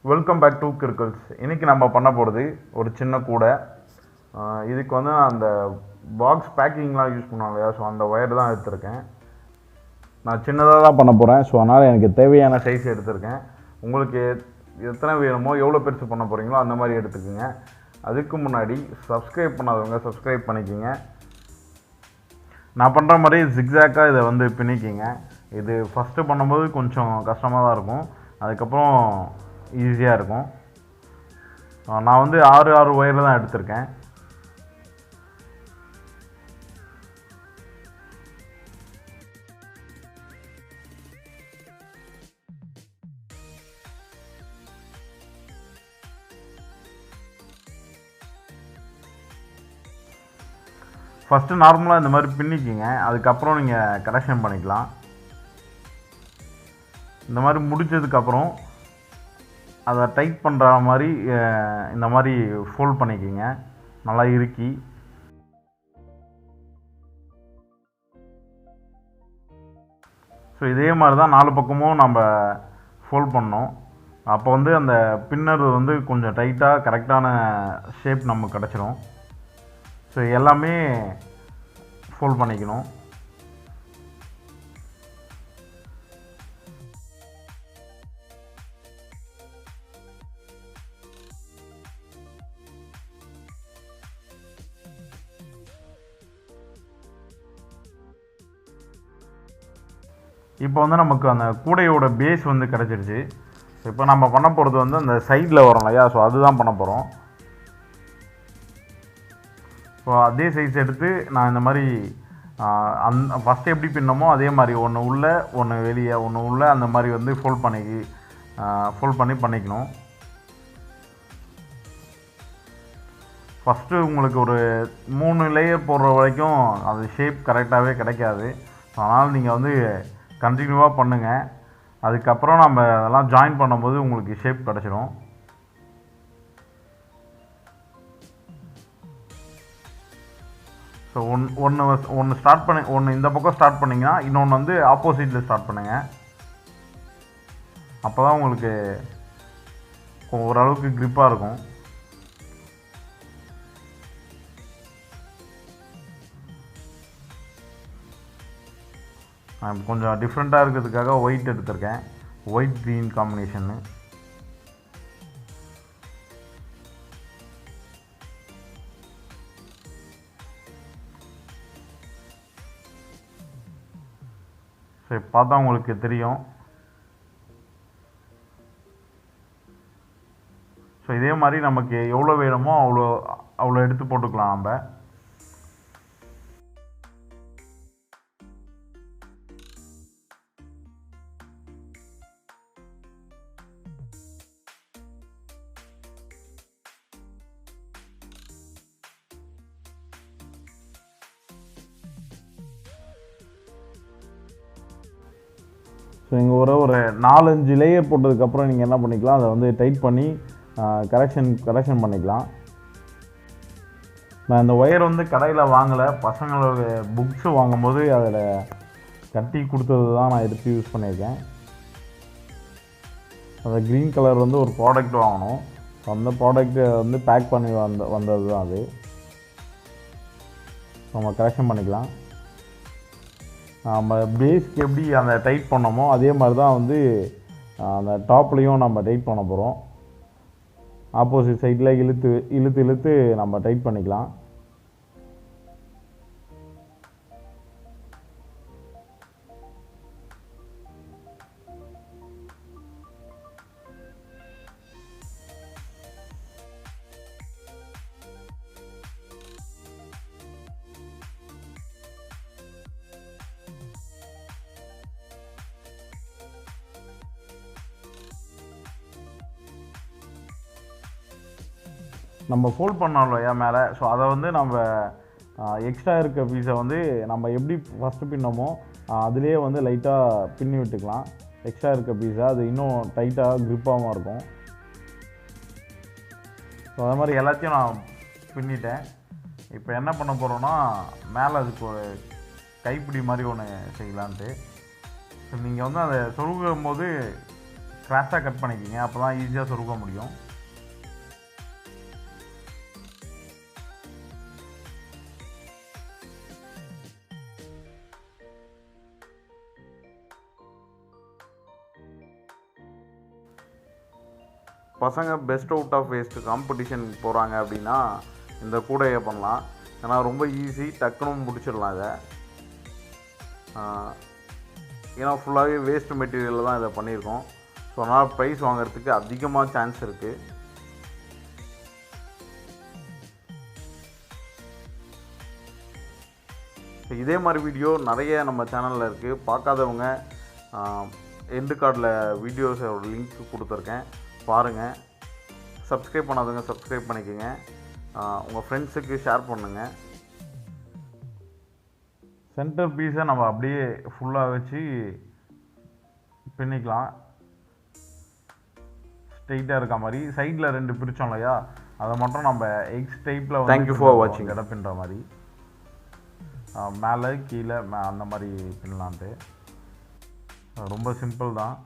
Welcome back to கிருக்கல்ஸ். இன்றைக்கி நம்ம பண்ண போகிறது ஒரு சின்ன கூடை. இதுக்கு வந்து அந்த பாக்ஸ் பேக்கிங்லாம் யூஸ் பண்ணுவாங்க இல்லையா, ஸோ அந்த ஒயர் தான் எடுத்திருக்கேன். நான் சின்னதாக தான் பண்ண போகிறேன், ஸோ அதனால் எனக்கு தேவையான சைஸ் எடுத்திருக்கேன். உங்களுக்கு எத்தனை வேணுமோ, எவ்வளோ பெருசு பண்ண போகிறீங்களோ அந்த மாதிரி எடுத்துக்கோங்க. அதுக்கு முன்னாடி சப்ஸ்கிரைப் பண்ணாதவங்க சப்ஸ்கிரைப் பண்ணிக்கோங்க. நான் பண்ணுற மாதிரி ஜிக்ஸாக்காக இதை வந்து பின்னிக்கிங்க. இது ஃபஸ்ட்டு பண்ணும்போது கொஞ்சம் கஷ்டமாக தான் இருக்கும், அதுக்கப்புறம் ஈஸியாக இருக்கும். நான் வந்து 6 ஒயரில் தான் எடுத்திருக்கேன். ஃபஸ்ட்டு நார்மலாக இந்த மாதிரி பின்னிக்கிங்க, அதுக்கப்புறம் நீங்கள் கரெக்ஷன் பண்ணிக்கலாம். இந்த மாதிரி முடித்ததுக்கப்புறம் அதை டைட் பண்ணுற மாதிரி இந்த மாதிரி ஃபோல்ட் பண்ணிக்கிங்க, நல்லா இறுக்கி. ஸோ இதே மாதிரி தான் 4 பக்கமும் நம்ம ஃபோல்ட் பண்ணோம். அப்போ வந்து அந்த பின்னர் வந்து கொஞ்சம் டைட்டாக கரெக்டான ஷேப் நமக்கு கிடச்சிரும். ஸோ எல்லாமே ஃபோல்ட் பண்ணிக்கணும். இப்போ வந்து நமக்கு அந்த கூடையோட பேஸ் வந்து கிடச்சிருச்சு. இப்போ நம்ம பண்ண போகிறது வந்து அந்த சைடில் வரும் இல்லையா, ஸோ அதுதான் பண்ண போகிறோம். ஸோ அதே சைஸ் எடுத்து நான் இந்த மாதிரி ஃபஸ்ட்டு எப்படி பின்னமோ அதே மாதிரி ஒன்று உள்ளே ஒன்று வெளியே ஒன்று உள்ளே அந்த மாதிரி வந்து ஃபோல்ட் பண்ணி பண்ணிக்கணும். ஃபஸ்ட்டு உங்களுக்கு ஒரு 3 லேயர் போடுற வரைக்கும் அது ஷேப் கரெக்டாகவே கிடைக்காது. அதனால் நீங்கள் வந்து கண்டினியூவாக பண்ணுங்கள். அதுக்கப்புறம் நம்ம அதெல்லாம் ஜாயின் பண்ணும்போது உங்களுக்கு ஷேப் கிடச்சிடும். ஸோ ஒன்று ஸ்டார்ட் பண்ணி ஒன்று இந்த பக்கம் ஸ்டார்ட் பண்ணிங்கன்னா இன்னொன்று வந்து ஆப்போசிட்டில் ஸ்டார்ட் பண்ணுங்கள். அப்போ தான் உங்களுக்கு ஓரளவுக்கு க்ரிப்பாக இருக்கும். கொஞ்சம் டிஃப்ரெண்ட்டாக இருக்கிறதுக்காக ஒயிட் எடுத்திருக்கேன், ஒயிட் க்ரீன் காம்பினேஷன்னு. சரி, பார்த்தா உங்களுக்கு தெரியும். ஸோ இதே மாதிரி நமக்கு எவ்வளோ வேணுமோ அவ்வளோ எடுத்து போட்டுக்கலாம் நம்ம. ஸோ இங்கே ஒரு 4-5 லேயர் போட்டதுக்கப்புறம் நீங்கள் என்ன பண்ணிக்கலாம், அதை வந்து டைட் பண்ணி கரெக்ஷன் பண்ணிக்கலாம். நான் இந்த ஒயர் வந்து கடையில் வாங்கலை, பசங்களோட புக்ஸு வாங்கும்போது அதில் கட்டி கொடுத்தது தான் நான் எடுத்து யூஸ் பண்ணியிருக்கேன். அந்த க்ரீன் கலர் வந்து ஒரு ப்ராடக்ட் வாங்கணும், ஸோ அந்த ப்ராடக்ட்டை வந்து பேக் பண்ணி வந்தது தான் அது. நம்ம கரெக்ஷன் பண்ணிக்கலாம். நம்ம பேஸ்க்கு எப்படி அந்த டைட் பண்ணோமோ அதே மாதிரி தான் வந்து அந்த டாப்லேயும் நம்ம டைட் பண்ண போகிறோம். ஆப்போசிட் சைடில் இழுத்து நம்ம டைட் பண்ணிக்கலாம். நம்ம ஃபோல்ட் பண்ணோம் இல்லையா மேலே, ஸோ அதை வந்து நம்ம எக்ஸ்ட்ரா இருக்க பீஸை வந்து நம்ம எப்படி ஃபஸ்ட்டு பின்னமோ அதுலேயே வந்து லைட்டாக பின்னி விட்டுக்கலாம். எக்ஸ்ட்ரா இருக்க பீஸை அது இன்னும் டைட்டாக க்ரிப்பாகவும் இருக்கும். ஸோ அது மாதிரி எல்லாத்தையும் நான் பின்னிட்டேன். இப்போ என்ன பண்ண போகிறோன்னா, மேலே அதுக்கு ஒரு கைப்பிடி மாதிரி ஒன்று செய்யலான்ட்டு. நீங்கள் வந்து அதை சொருகும் போது கிராஸாக கட் பண்ணிக்கிங்க, அப்போ தான் ஈஸியாக சொருக முடியும். பசங்க best out of waste competition போகிறாங்க அப்படின்னா இந்த கூடையை பண்ணலாம். ஏன்னா ரொம்ப ஈஸி, டக்குன்னு முடிச்சிடலாம் இதை. ஏன்னா ஃபுல்லாகவே வேஸ்ட் மெட்டீரியலில் தான் இதை பண்ணியிருக்கோம். ஸோ அதனால் ப்ரைஸ் வாங்குறதுக்கு அதிகமாக சான்ஸ் இருக்குது. இதே மாதிரி வீடியோ நிறைய நம்ம சேனலில் இருக்குது. பார்க்காதவங்க எண்டு கார்டில் வீடியோஸோட லிங்க் கொடுத்துருக்கேன், பாருங்கள். சப்ஸ்கிரைப் பண்ணாதவங்க சப்ஸ்கிரைப் பண்ணிக்கோங்க, உங்கள் ஃப்ரெண்ட்ஸுக்கு ஷேர் பண்ணுங்கள். சென்டர் பீஸை நம்ம அப்படியே ஃபுல்லாக வச்சு பின்னிக்கலாம். ஸ்ட்ரெயிட்டாக இருக்க மாதிரி சைடில் 2 பிரித்தோம் இல்லையா, அதை மட்டும் நம்ம எக்ஸ் டைப்பில் தேங்க்யூ ஃபார் வாட்சிங் இடம் பின்னுற மாதிரி மேலே கீழே அந்த மாதிரி பின்னலான்ட்டு. ரொம்ப சிம்பிள் தான்.